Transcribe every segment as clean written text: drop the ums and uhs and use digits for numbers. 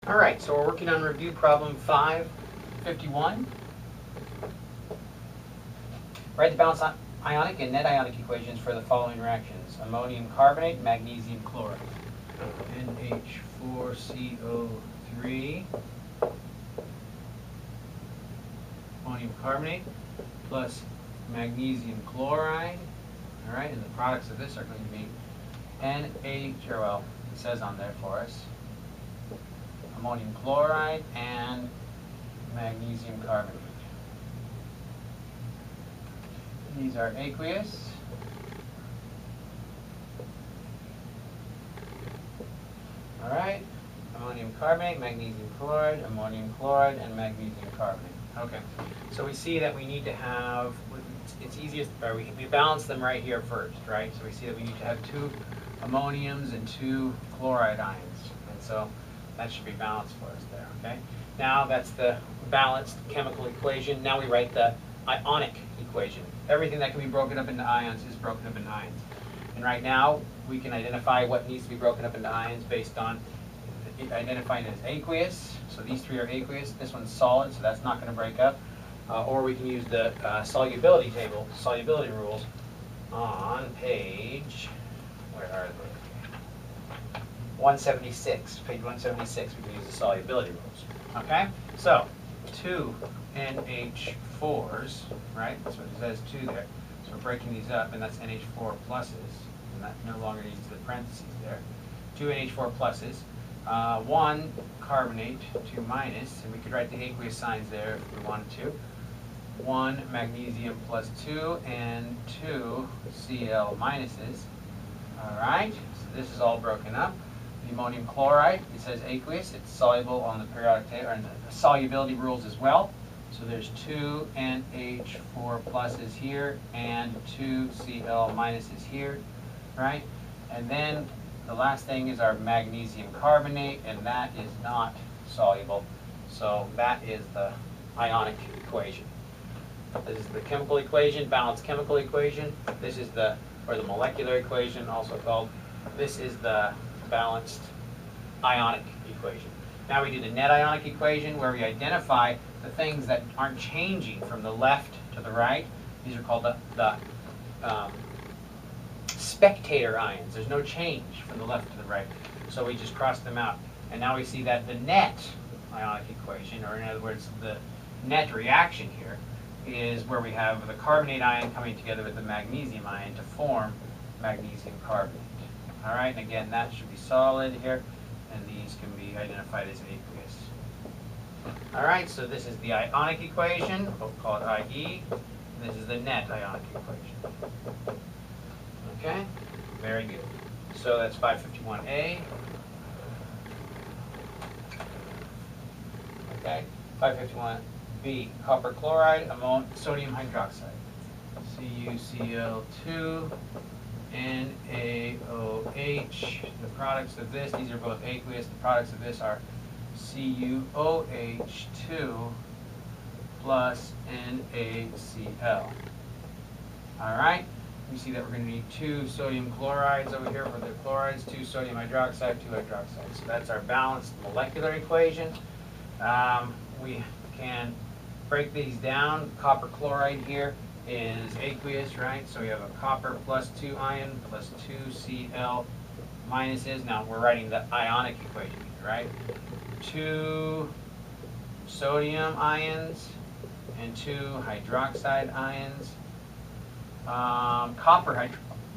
All right, so we're working on review problem 551. Write the balanced ionic and net ionic equations for the following reactions: ammonium carbonate, magnesium chloride. NH4CO3, ammonium carbonate plus magnesium chloride. All right, and the products of this are going to be NH, or well, it says on there for us, ammonium chloride and magnesium carbonate. These are aqueous. All right, ammonium carbonate, magnesium chloride, ammonium chloride, and magnesium carbonate. Okay, so we see that we need to have, it's easiest, or we balance them right here first, right? So we see that we need to have 2 ammoniums and 2 chloride ions, and so that should be balanced for us there, okay? Now that's the balanced chemical equation. Now we write the ionic equation. Everything that can be broken up into ions is broken up into ions. And right now, we can identify what needs to be broken up into ions based on identifying it as aqueous. So these 3 are aqueous. This one's solid, so that's not going to break up. Or we can use the solubility table, solubility rules on page, where are they? 176, page 176, we can use the solubility rules. Okay, so 2 NH4s, right? That's what it says 2 there. So we're breaking these up, and that's NH4 pluses, and that no longer needs the parentheses there. 2 NH4 pluses, 1 carbonate, 2 minus, and we could write the aqueous signs there if we wanted to. 1 magnesium plus 2, and 2 Cl minuses. All right, so this is all broken up. The ammonium chloride, it says aqueous, it's soluble on the periodic table, or in the solubility rules as well. So there's 2 NH4 pluses here and 2 Cl minuses here, right? And then the last thing is our magnesium carbonate, and that is not soluble. So that is the ionic equation. This is the chemical equation, balanced chemical equation. This is the, or the molecular equation, also called. This is the balanced ionic equation. Now we do the net ionic equation, where we identify the things that aren't changing from the left to the right. These are called the spectator ions. There's no change from the left to the right. So we just cross them out. And now we see that the net ionic equation, or in other words, the net reaction here, is where we have the carbonate ion coming together with the magnesium ion to form magnesium carbonate. All right, and again, that should be solid here, and these can be identified as aqueous. All right, so this is the ionic equation, we'll call it IE, and this is the net ionic equation. Okay, very good. So that's 551A. Okay, 551B, copper chloride, sodium hydroxide, CuCl2, NaOH. The products of this, these are both aqueous. The products of this are CuOH2 plus NaCl. All right. We see that we're going to need 2 sodium chlorides over here for the chlorides, 2 sodium hydroxide, 2 hydroxide. So that's our balanced molecular equation. We can break these down. Copper chloride here is aqueous, right? So we have a copper plus 2 ion plus 2 Cl minuses. Now we're writing the ionic equation here, right? 2 sodium ions and 2 hydroxide ions. Copper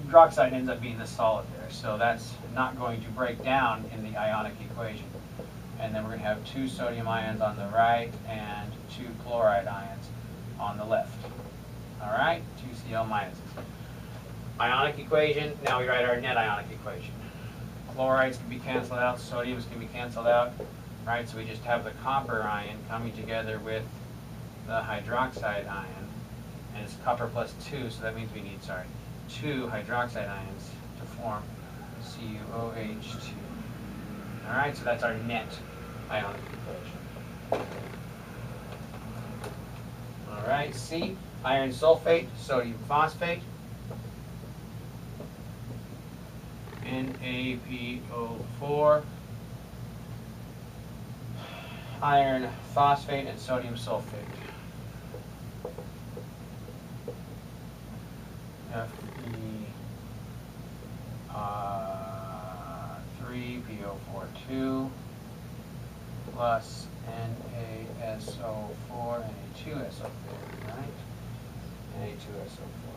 hydroxide ends up being the solid there, so that's not going to break down in the ionic equation. And then we're going to have 2 sodium ions on the right and 2 chloride ions on the left. All right, 2 Cl minuses. Ionic equation, now we write our net ionic equation. Chlorides can be canceled out, sodiums can be canceled out, right? So we just have the copper ion coming together with the hydroxide ion, and it's copper plus 2, so that means we need, 2 hydroxide ions to form CuOH2. All right, so that's our net ionic equation. All right, C, iron sulfate, sodium phosphate, NaPO4 iron phosphate and sodium sulfate. Fe3PO42 plus NaSO4, Na2SO4, right? Na2SO4.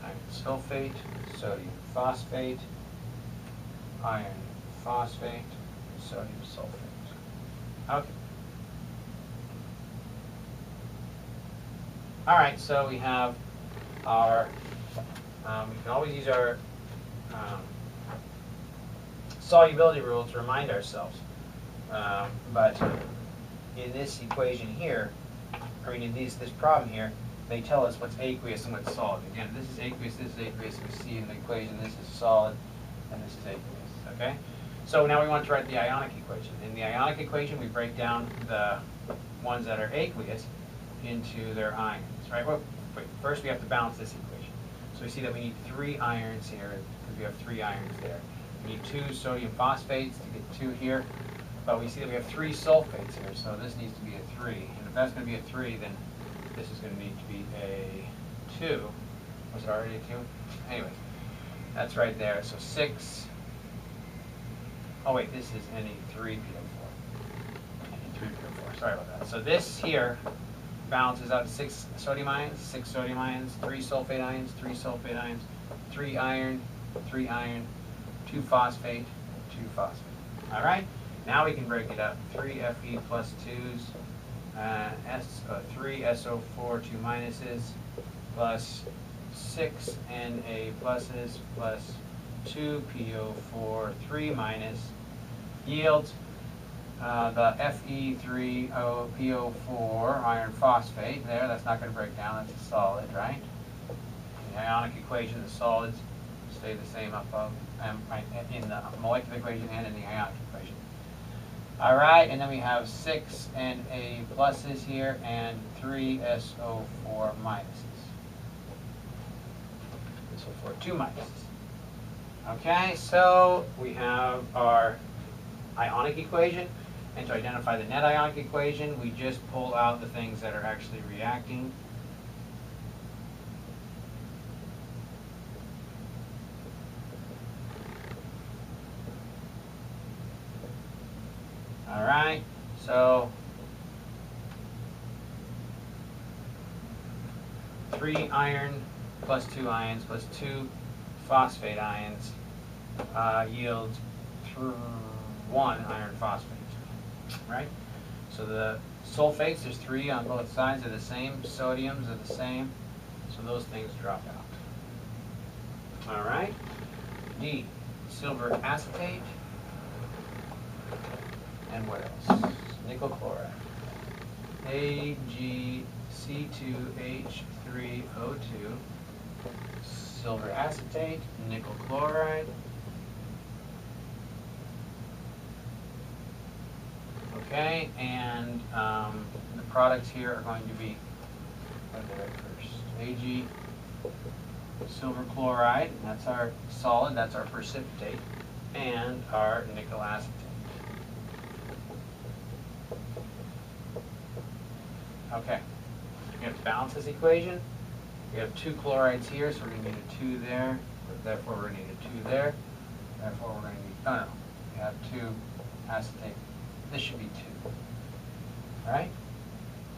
Iron sulfate, sodium phosphate, iron phosphate, sodium sulfate. Okay. All right, so we have our, we can always use our solubility rule to remind ourselves. But in this equation here, in this problem here, they tell us what's aqueous and what's solid. Again, this is aqueous, we see in the equation, this is solid, and this is aqueous, okay? So now we want to write the ionic equation. In the ionic equation, we break down the ones that are aqueous into their ions, right? Well, wait, first we have to balance this equation. So we see that we need 3 irons here, because we have 3 irons there. We need 2 sodium phosphates to get 2 here, but we see that we have 3 sulfates here, so this needs to be a 3. And if that's going to be a 3, then this is going to need to be a 2. Was it already a 2? Anyways, that's right there. So 6. Oh wait, this is Na3PO4. Na3PO4. Sorry about that. So this here balances out to 6 sodium ions, 6 sodium ions, 3 sulfate ions, 3 sulfate ions, 3 iron, 3 iron, 2 phosphate, 2 phosphate. All right. Now we can break it up. 3 Fe plus 2s. 3 SO4, 2 minuses, plus 6 Na pluses, plus 2 PO4, 3 minus, yields the Fe3PO4 iron phosphate there. That's not going to break down, that's a solid, right? In the ionic equation, the solids stay the same up in the molecular equation and in the ionic equation. All right, and then we have 6 Na pluses here and 3 SO4 minuses. SO4, 2 minuses. Okay, so we have our ionic equation, and to identify the net ionic equation, we just pull out the things that are actually reacting. All right, so 3 iron plus 2 ions plus 2 phosphate ions yields 1 iron phosphate, right? So the sulfates, there's 3 on both sides, are the same. Sodiums are the same, so those things drop out. All right, D, silver acetate. And what else? Nickel chloride. AgC2H3O2, silver acetate, nickel chloride. Okay, and the products here are going to be, what did I write first? Ag, silver chloride, that's our solid, that's our precipitate, and our nickel acetate. Okay, we have to balance this equation. We have 2 chlorides here, so we're going to need a 2 there. Therefore, we're going to need a 2 there. Therefore, we're going to need, no, we have 2 acetate. This should be 2. All right?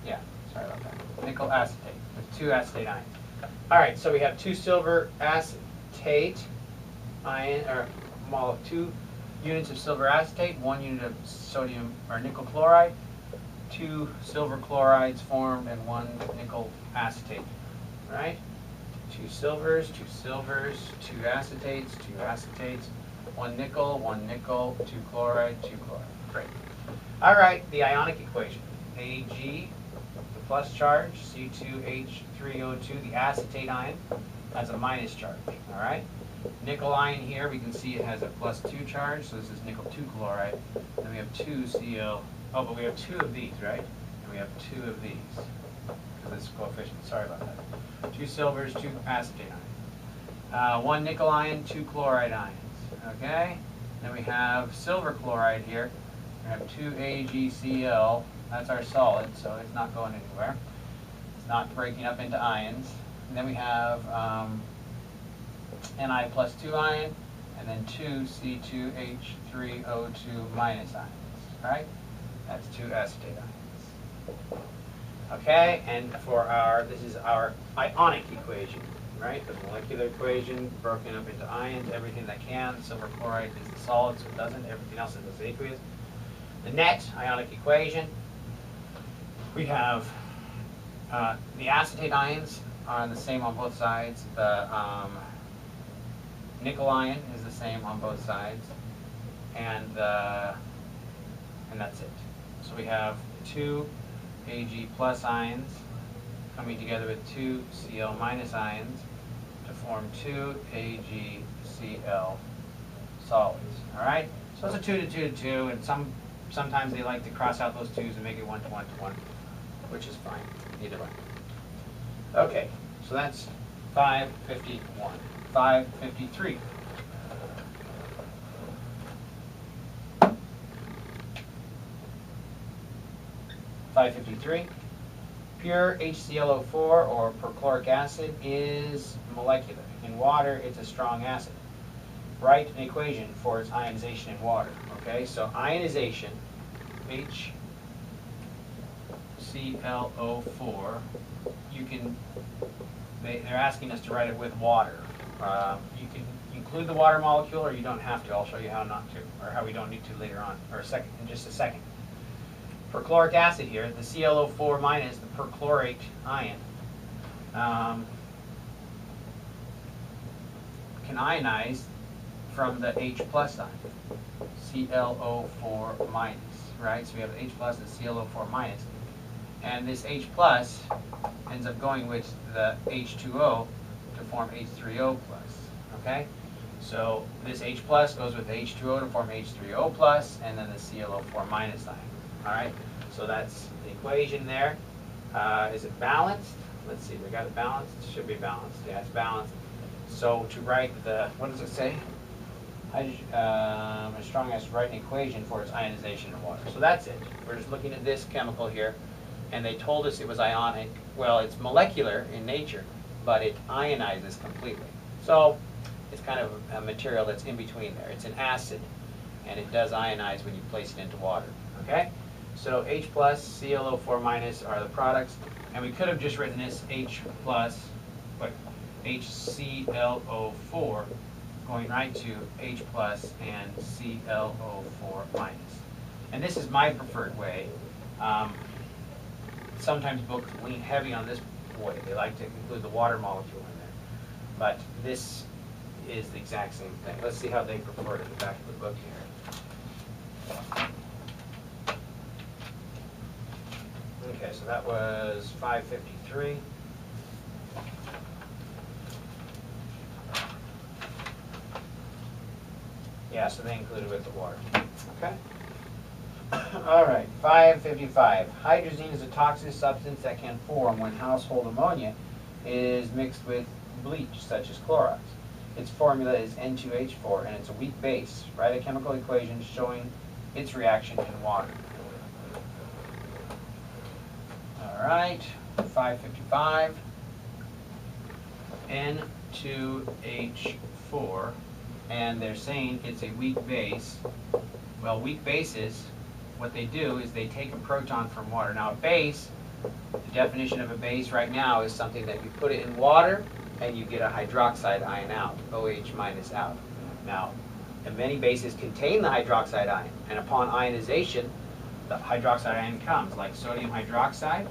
Yeah, sorry about that. Nickel acetate with 2 acetate ions. All right, so we have 2 silver acetate ion, or 2 units of silver acetate, 1 unit of sodium or nickel chloride. 2 silver chlorides formed and 1 nickel acetate, right? 2 silvers, 2 acetates, 2 acetates, 1 nickel, 2 chloride, 2 chloride. Great. All right, the ionic equation. Ag, the plus charge, C2H3O2, the acetate ion, has a minus charge, all right? Nickel ion here, we can see it has a plus 2 charge, so this is nickel 2 chloride. Then we have 2 Cl. Oh, but we have 2 of these, right? And we have 2 of these. Because this is coefficient. Sorry about that. 2 silvers, 2 acetate ions. 1 nickel ion, 2 chloride ions. Okay? Then we have silver chloride here. We have 2AgCl. That's our solid, so it's not going anywhere. It's not breaking up into ions. And then we have Ni plus 2 ion, and then 2C2H3O2 minus ions, right? That's 2 acetate ions. Okay, and for this is our ionic equation, right? The molecular equation broken up into ions, everything that can. Silver chloride is the solid, so it doesn't. Everything else is the aqueous. The net ionic equation, we have the acetate ions are the same on both sides. The nickel ion is the same on both sides, and that's it. So we have 2 Ag plus ions coming together with 2 Cl minus ions to form 2 AgCl solids. All right. So it's a 2 to 2 to 2, and sometimes they like to cross out those 2's and make it 1 to 1 to 1, which is fine. Either way. Okay. So that's 551. 553. Pure HClO4 or perchloric acid is molecular. In water, it's a strong acid. Write an equation for its ionization in water. Okay, so ionization, HClO4, they're asking us to write it with water. You can include the water molecule, or you don't have to. I'll show you how not to, or how we don't need to later on, or in just a second. Perchloric acid here, the ClO4 minus, the perchlorate ion, can ionize from the H plus ion, ClO4 minus, right? So we have H plus and ClO4 minus. And this H plus ends up going with the H2O to form H3O plus, okay? So this H plus goes with the H2O to form H3O plus, and then the ClO4 minus ion. All right, so that's the equation there. Is it balanced? Let's see, we got it balanced? It should be balanced. Yeah, it's balanced. So to write what does it say? A strong acid, write an equation for its ionization in water. So that's it. We're just looking at this chemical here, and they told us it was ionic. Well, it's molecular in nature, but it ionizes completely. So it's kind of a material that's in between there. It's an acid, and it does ionize when you place it into water. Okay? So H plus, ClO4 minus are the products, and we could have just written this H plus, but HClO4 going right to H plus and ClO4 minus. And this is my preferred way. Sometimes books lean heavy on this way. They like to include the water molecule in there. But this is the exact same thing. Let's see how they prefer it in the back of the book here. Okay, so that was 553. Yeah, so they included with the water. Okay. All right, 555. Hydrazine is a toxic substance that can form when household ammonia is mixed with bleach, such as Clorox. Its formula is N2H4, and it's a weak base. Write a chemical equation showing its reaction in water. All right, 555. N2H4, and they're saying it's a weak base. Well, weak bases, what they do is they take a proton from water. Now a base, the definition of a base right now is something that you put it in water and you get a hydroxide ion out, OH minus out. Now, and many bases contain the hydroxide ion, and upon ionization, the hydroxide ion comes, like sodium hydroxide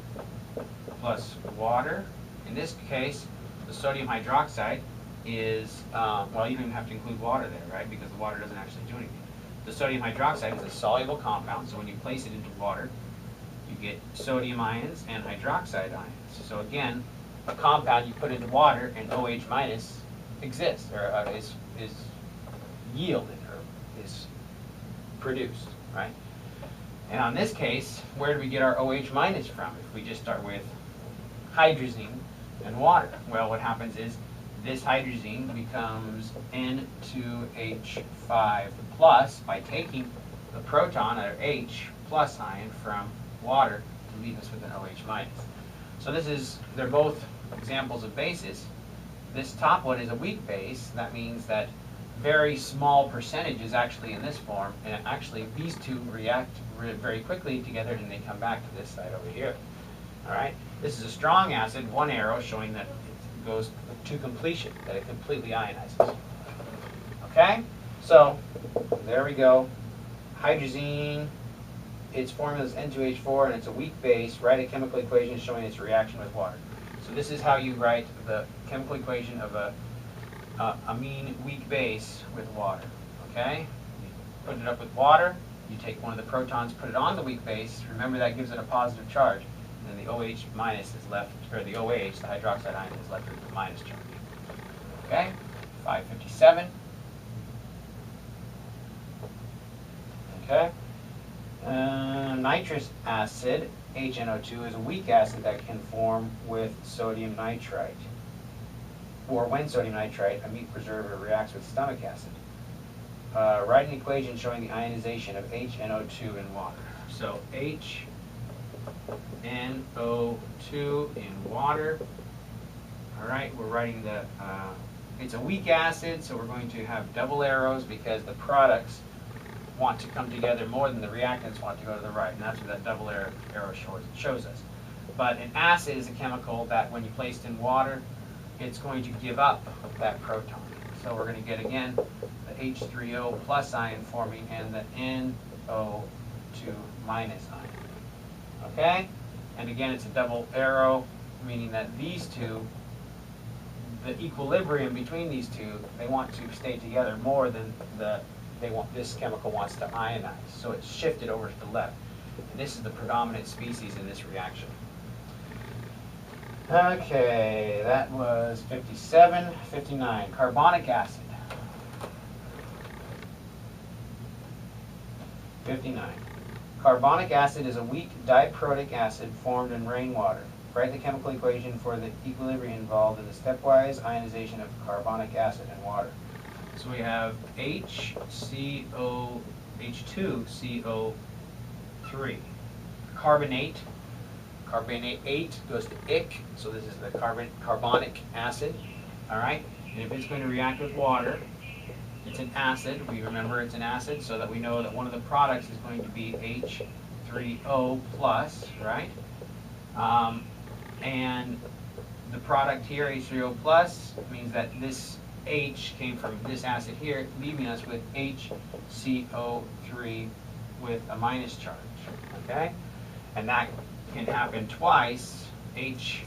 plus water. In this case, the sodium hydroxide is, well, you don't even have to include water there, right, because the water doesn't actually do anything. The sodium hydroxide is a soluble compound, so when you place it into water, you get sodium ions and hydroxide ions. So again, a compound you put into water and OH minus exists, or is yielded, or is produced, right? And on this case, where do we get our OH minus from? If we just start with hydrazine and water, well, what happens is this hydrazine becomes N2H5 plus by taking the proton, or H plus ion, from water to leave us with an OH minus. So they're both examples of bases. This top one is a weak base. That means that very small percentage is actually in this form, and actually these two react very quickly together, and they come back to this side over here. All right. This is a strong acid, one arrow showing that it goes to completion, that it completely ionizes. Okay. So there we go. Hydrazine. Its formula is N2H4, and it's a weak base. Write a chemical equation showing its reaction with water. So this is how you write the chemical equation of a amine weak base with water. Okay? You put it up with water. You take one of the protons, put it on the weak base. Remember, that gives it a positive charge. And then the OH minus is left, or the OH, the hydroxide ion, is left with the minus charge. Okay? 557. Okay? Nitrous acid, HNO2, is a weak acid that can form with sodium nitrite, or when sodium nitrite, a meat preservative, reacts with stomach acid. Write an equation showing the ionization of HNO2 in water. So HNO2 in water. All right, we're writing it's a weak acid, so we're going to have double arrows because the products want to come together more than the reactants want to go to the right, and that's what that double arrow shows us. But an acid is a chemical that, when you place in water, it's going to give up that proton. So we're going to get, again, the H3O plus ion forming and the NO2 minus ion. Okay? And again, it's a double arrow, meaning that these two, the equilibrium between these two, they want to stay together more than this chemical wants to ionize. So it's shifted over to the left. And this is the predominant species in this reaction. Okay, that was 57. 59, carbonic acid. 59. Carbonic acid is a weak diprotic acid formed in rainwater. Write the chemical equation for the equilibrium involved in the stepwise ionization of carbonic acid in water. So we have H2CO3. Carbonate. Carbonate goes to ic, so this is the carbonic acid. All right, and if it's going to react with water, it's an acid. We remember it's an acid, so that we know that one of the products is going to be H3O plus, right? And the product here, H3O plus, means that this H came from this acid here, leaving us with HCO3 with a minus charge. Okay, and that can happen twice. If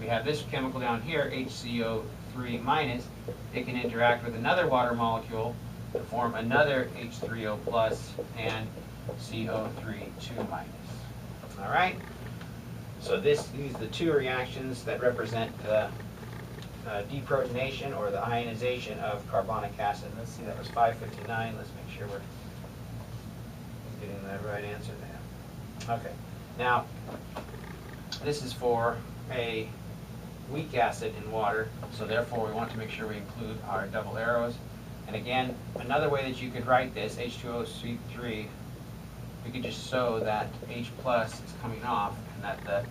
we have this chemical down here, HCO3 minus, it can interact with another water molecule to form another H3O plus and CO3 2 minus. All right. So these are the two reactions that represent the deprotonation, or the ionization, of carbonic acid. Let's see, that was 559. Let's make sure we're getting the right answer there. Okay. Now, this is for a weak acid in water, so therefore we want to make sure we include our double arrows. And again, another way that you could write this, H2O3, we could just show that H plus is coming off, and that the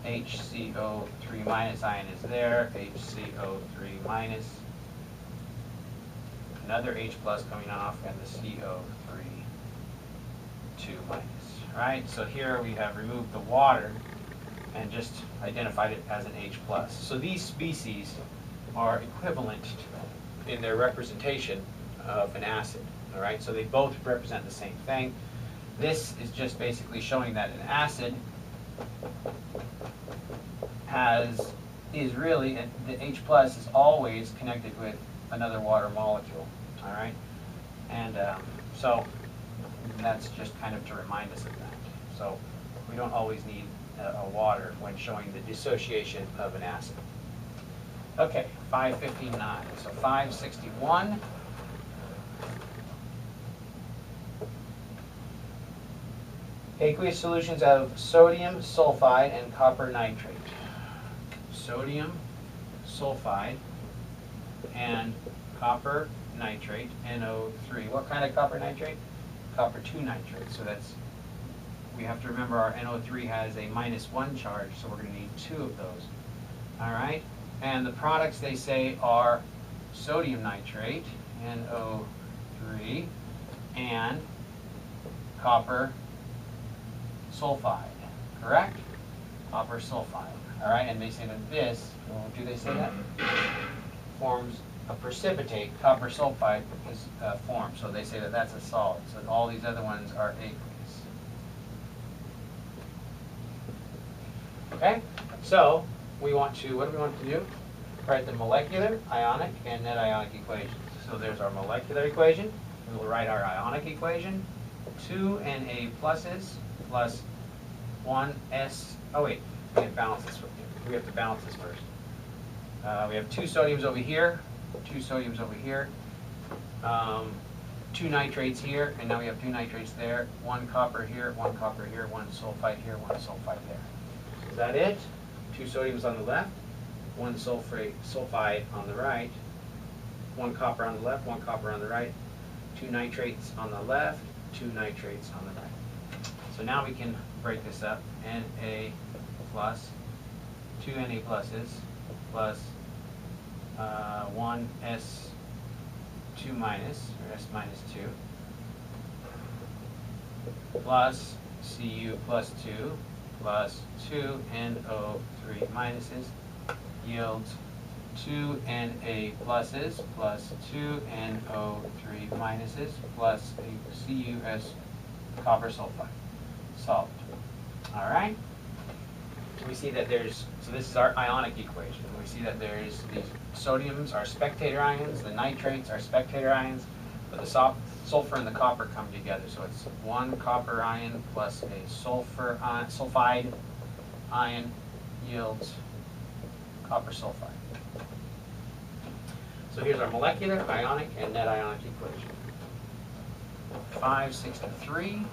HCO3 minus ion is there, HCO3 minus, another H plus coming off, and the CO3 2 minus. Right? So here we have removed the water and just identified it as an H plus. So these species are equivalent in their representation of an acid. All right? So they both represent the same thing. This is just basically showing that an acid is really, the H plus is always connected with another water molecule. All right? And so that's just kind of to remind us of that. So we don't always need a water when showing the dissociation of an acid. Okay, 559. So 561. Aqueous solutions of sodium sulfide and copper nitrate. Sodium sulfide and copper nitrate, NO3. What kind of copper nitrate? copper 2 nitrate. So that's, we have to remember our NO3 has a -1 charge, so we're going to need 2 of those. All right, and the products they say are sodium nitrate, NO3, and copper sulfide, correct? Copper sulfide, all right, and they say that this, do they say that? Forms a precipitate, copper sulfide is formed, so they say that that's a solid, so all these other ones are aqueous. Okay, so we want to, what do we want to do? Write the molecular, ionic, and net ionic equations. So there's our molecular equation. We will write our ionic equation. 2 Na pluses plus 1s. Oh wait, we have to balance this. We have to balance this first. We have 2 sodiums over here, 2 sodiums over here, 2 nitrates here, and now we have 2 nitrates there. 1 copper here, 1 copper here, 1 sulfide here, 1 sulfide there. Is that it? 2 sodiums on the left, 1 sulfide on the right, 1 copper on the left, 1 copper on the right, 2 nitrates on the left, 2 nitrates on the right. So now we can break this up. Na plus 2 Na pluses plus 1 S2 minus, or S minus 2, plus Cu plus 2 plus 2 NO3 minuses yields 2 Na pluses plus 2 NO3 minuses plus a CuS copper sulfide solved. All right. We see that there's, so this is our ionic equation. We see that there's these sodiums are spectator ions, the nitrates are spectator ions, but the sulfur and the copper come together. So it's 1 copper ion plus a sulfide ion yields copper sulfide. So here's our molecular, ionic, and net ionic equation. 563.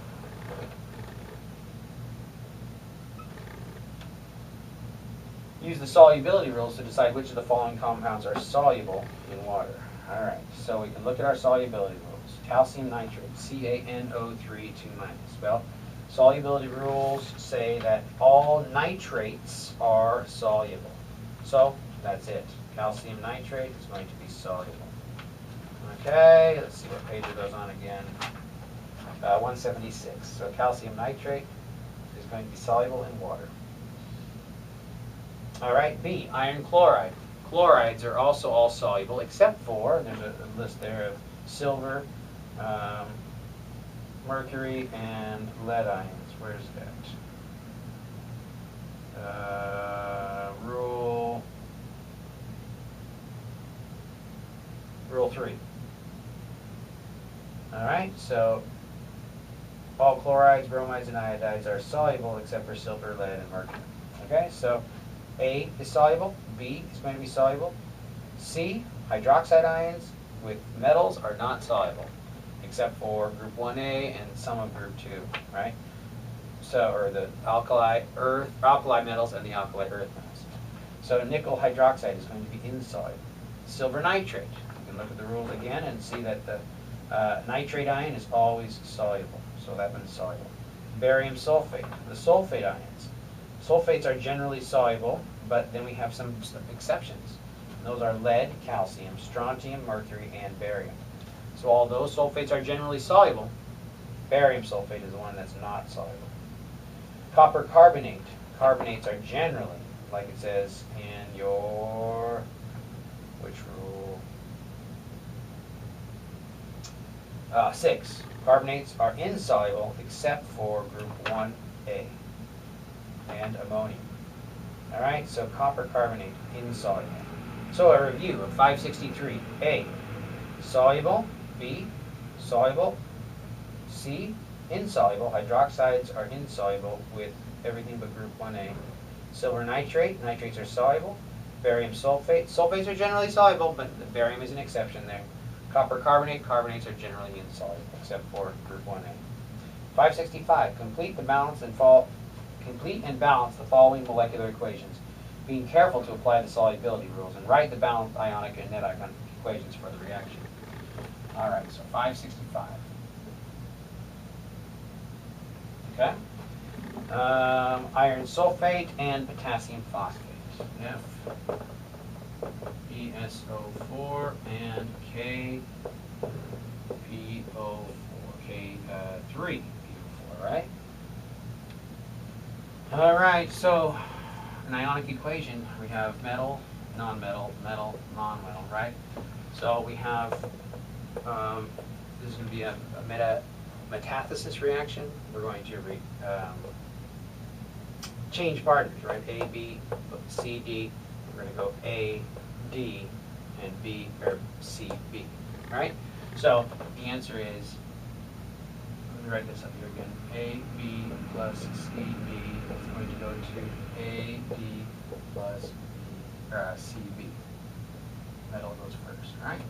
Use the solubility rules to decide which of the following compounds are soluble in water. All right, so we can look at our solubility rules. Calcium nitrate, CaNO3 2 minus. Well, solubility rules say that all nitrates are soluble. So that's it. Calcium nitrate is going to be soluble. Okay, let's see what page it goes on again. 176. So calcium nitrate is going to be soluble in water. All right, B, iron chloride. Chlorides are also all soluble except for, there's a list there of silver, mercury, and lead ions. Where's that? Rule 3. All right, so all chlorides, bromides, and iodides are soluble except for silver, lead, and mercury. Okay, so A is soluble, B is going to be soluble. C, hydroxide ions with metals are not soluble, except for group 1A and some of group 2, right? So, or the alkali metals and the alkali earth metals. So nickel hydroxide is going to be insoluble. Silver nitrate, you can look at the rules again and see that the nitrate ion is always soluble, so that one's soluble. Barium sulfate, the sulfate ions. Sulfates are generally soluble, but then we have some exceptions. And those are lead, calcium, strontium, mercury, and barium. So although sulfates are generally soluble, barium sulfate is the one that's not soluble. Copper carbonate. Carbonates are generally, like it says in your, which rule? 6. Carbonates are insoluble except for group 1A. And ammonium. All right, so copper carbonate, insoluble. So a review of 563. A, soluble. B, soluble. C, insoluble. Hydroxides are insoluble with everything but group 1A. Silver nitrate, nitrates are soluble. Barium sulfate, sulfates are generally soluble, but the barium is an exception there. Copper carbonate, carbonates are generally insoluble, except for group 1A. 565, complete and balance the following molecular equations, being careful to apply the solubility rules and write the balanced ionic and net ionic equations for the reaction. All right, so 565. Okay. Iron sulfate and potassium phosphate. FeSO4 and KPO4. K3PO4, right? All right, so an ionic equation, we have metal, non-metal, metal, non-metal, right? So we have, this is going to be a metathesis reaction. We're going to change partners, right? A, B, C, D. We're going to go A, D, and B, or C, B, right? So the answer is, let me write this up here again. A, B plus C, B is going to go to A, D plus B, C, B. Metal goes first, right?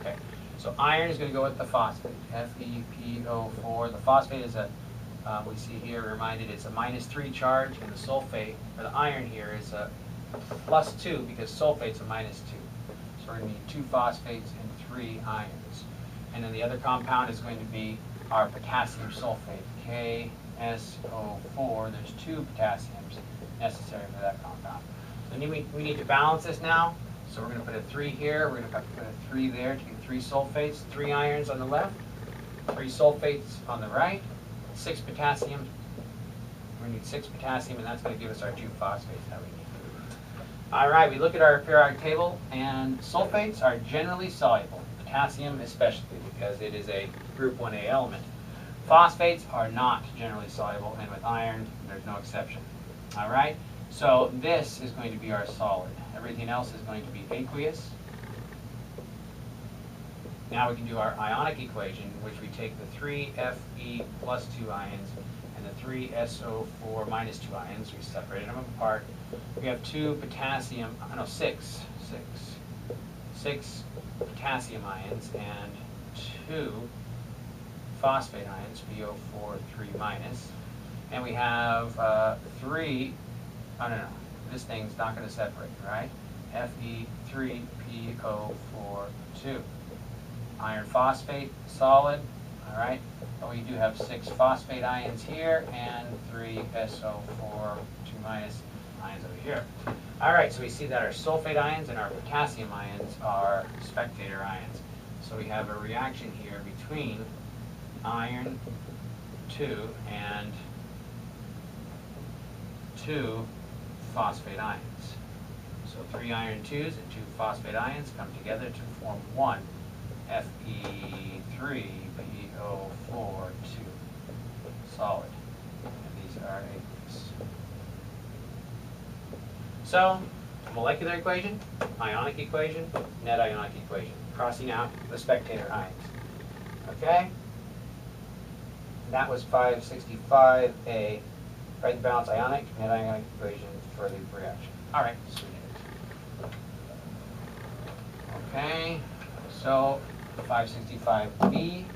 Okay. So iron is going to go with the phosphate, FePO4. The phosphate is a, we see here, reminded it's a -3 charge, and the sulfate, or the iron here, is a +2 because sulfate's a -2. So we're going to need 2 phosphates and 3 irons. And then the other compound is going to be our potassium sulfate, KSO4. There's 2 potassiums necessary for that compound. So we need to balance this now. So we're going to put a 3 here, we're going to put a 3 there to get 3 sulfates, 3 irons on the left, 3 sulfates on the right, 6 potassium. We need 6 potassium, and that's going to give us our 2 phosphates that we need. All right, we look at our periodic table, and sulfates are generally soluble, potassium especially, because it is a group 1A element. Phosphates are not generally soluble, and with iron, there's no exception. All right, so this is going to be our solid. Everything else is going to be aqueous. Now we can do our ionic equation, in which we take the 3 Fe plus 2 ions and the 3 SO4 minus 2 ions. We separated them apart. We have 2 potassium, no, 6 potassium ions and 2 phosphate ions, PO4 3 minus. And we have 3, oh no, this thing's not going to separate, right? Fe3PO4 2. Iron phosphate, solid, all right? But we do have 6 phosphate ions here and 3 SO4 2 minus ions over here. All right, so we see that our sulfate ions and our potassium ions are spectator ions. So we have a reaction here between iron 2 and 2 phosphate ions. So 3 iron 2s and 2 phosphate ions come together to form 1 Fe3PO4 2 solid. And these are aqueous. So, molecular equation, ionic equation, net ionic equation, crossing out the spectator ions. Okay? That was 565A. Write the balance ionic, net ionic equation for the reaction. All right, so okay, so 565B,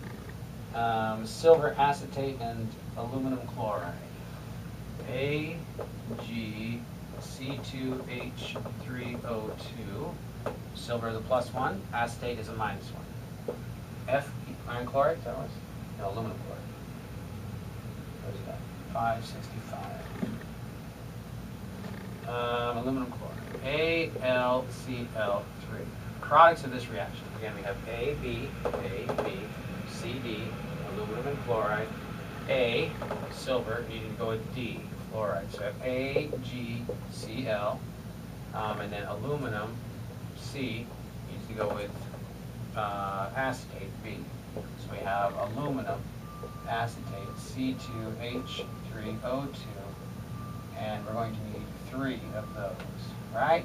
silver acetate and aluminum chloride. AgC2H3O2. Silver is a +1, acetate is a -1. Iron chloride, is that what it was? No, aluminum chloride. What is that? 565. Aluminum chloride. AlCl3. Products of this reaction. Again, we have AB, CD, aluminum and chloride. A, silver, needing to go with D, fluoride. So we have AgCl, and then aluminum, C, needs to go with acetate, B. So we have aluminum, acetate, C2H3O2, and we're going to need 3 of those, right?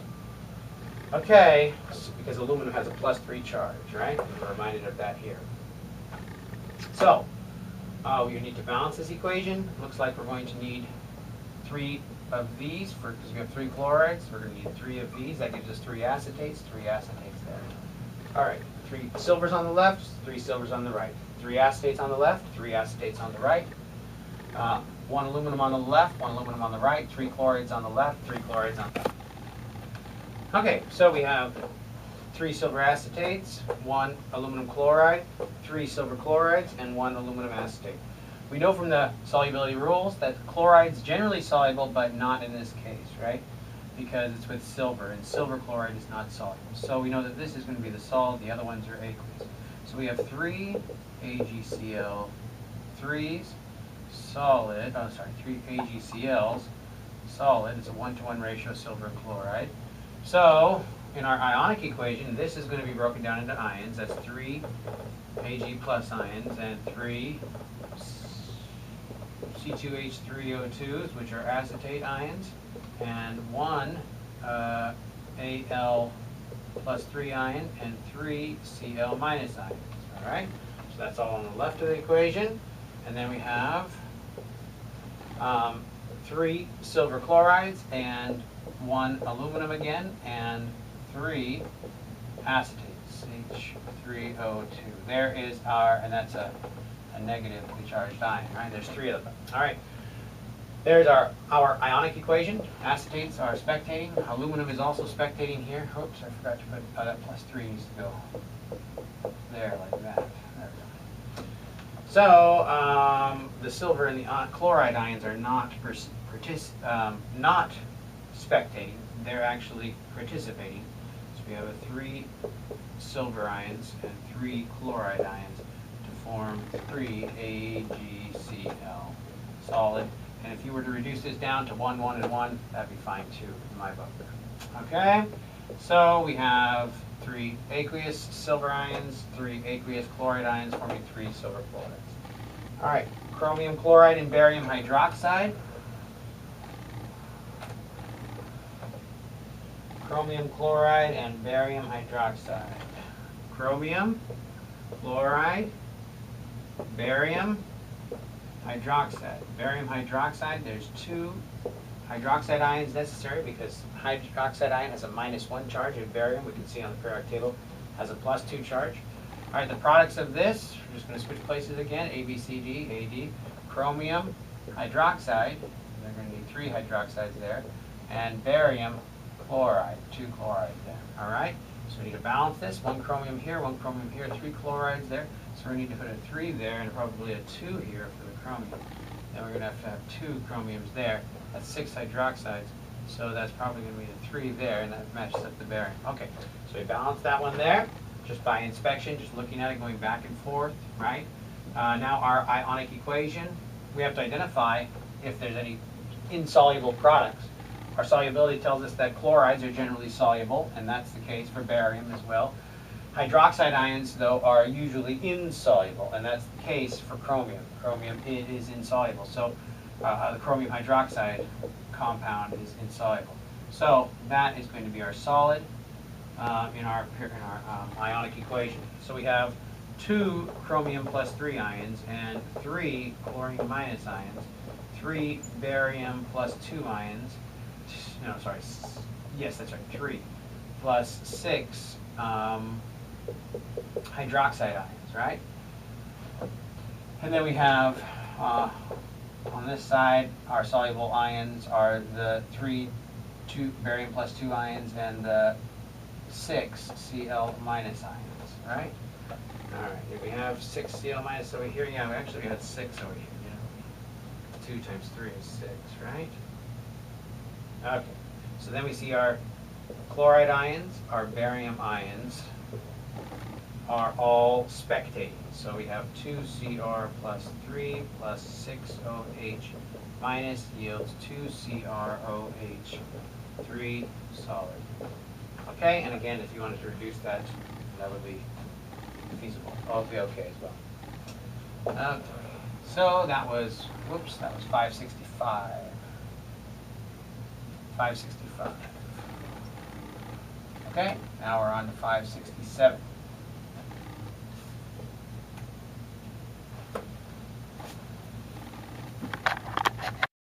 Okay, because aluminum has a +3 charge, right? We're reminded of that here. So, we need to balance this equation. Looks like we're going to need 3 of these, because we have 3 chlorides. We're going to need 3 of these. That gives us 3 acetates, 3 acetates there. All right, 3 silvers on the left, 3 silvers on the right. 3 acetates on the left, 3 acetates on the right. 1 aluminum on the left, 1 aluminum on the right, 3 chlorides on the left, 3 chlorides on the left. Okay, so we have 3 silver acetates, 1 aluminum chloride, 3 silver chlorides, and 1 aluminum acetate. We know from the solubility rules that chloride's generally soluble, but not in this case, right? Because it's with silver, and silver chloride is not soluble. So we know that this is going to be the solid, the other ones are aqueous. So we have 3 AgCl 3s solid, 3 AgCls solid. It's a 1-to-1 ratio silver chloride. So in our ionic equation, this is going to be broken down into ions. That's 3 Ag plus ions and 3 C2H3O2s, which are acetate ions, and 1 Al plus 3 ion and 3 Cl minus ions. All right? So that's all on the left of the equation. And then we have 3 silver chlorides and 1 aluminum again, and 3 acetates, H3O2. There is our, and that's a negatively charged ion, right? There's 3 of them. All right. There's our ionic equation. Acetates are spectating. Aluminum is also spectating here. Oops, I forgot to put that plus 3 needs to go there like that. There we go. So the silver and the chloride ions are not spectating. They're actually participating. So we have 3 silver ions and 3 chloride ions to form 3 AgCl solid. And if you were to reduce this down to 1, 1, and 1, that'd be fine too in my book. Okay? So we have 3 aqueous silver ions, 3 aqueous chloride ions forming 3 silver chlorides. All right, chromium chloride and barium hydroxide. Chromium chloride and barium hydroxide. Chromium, chloride, barium hydroxide. Barium hydroxide, there's 2 hydroxide ions necessary because hydroxide ion has a -1 charge, and barium, we can see on the periodic table, has a +2 charge. All right, the products of this, we're just going to switch places again, A, B, C, D, A, D. Chromium hydroxide, they're going to need 3 hydroxides there, and barium chloride, 2 chlorides there. All right, so we need to balance this. 1 chromium here, 1 chromium here, 3 chlorides there. So we need to put a 3 there and probably a 2 here for the chromium. Then we're going to have 2 chromiums there. That's 6 hydroxides. So that's probably going to be a 3 there, and that matches up the barium. Okay, so we balance that one there just by inspection, just looking at it, going back and forth, right? Now our ionic equation, we have to identify if there's any insoluble products. Our solubility tells us that chlorides are generally soluble, and that's the case for barium as well. Hydroxide ions, though, are usually insoluble, and that's the case for chromium. Chromium is insoluble, so the chromium hydroxide compound is insoluble. So that is going to be our solid in our ionic equation. So we have 2 chromium plus 3 ions and 3 chlorine minus ions, 3 barium plus 2 ions, no, sorry, yes, that's right, 3, plus 6 hydroxide ions, right? And then we have, on this side, our soluble ions are the 2 barium plus 2 ions and the 6 Cl minus ions, right? All right, here we have 6 Cl minus over here. Yeah, we actually got 6 over here. Yeah. 2 times 3 is 6, right? Okay, so then we see our chloride ions, our barium ions are all spectating. So we have 2Cr plus 3 plus 6OH minus yields 2CrOH, 3 solid. Okay, and again, if you wanted to reduce that, that would be feasible. Oh, it'd be okay as well. Okay, so that was, whoops, that was 565. 565. Okay, now we're on to 567.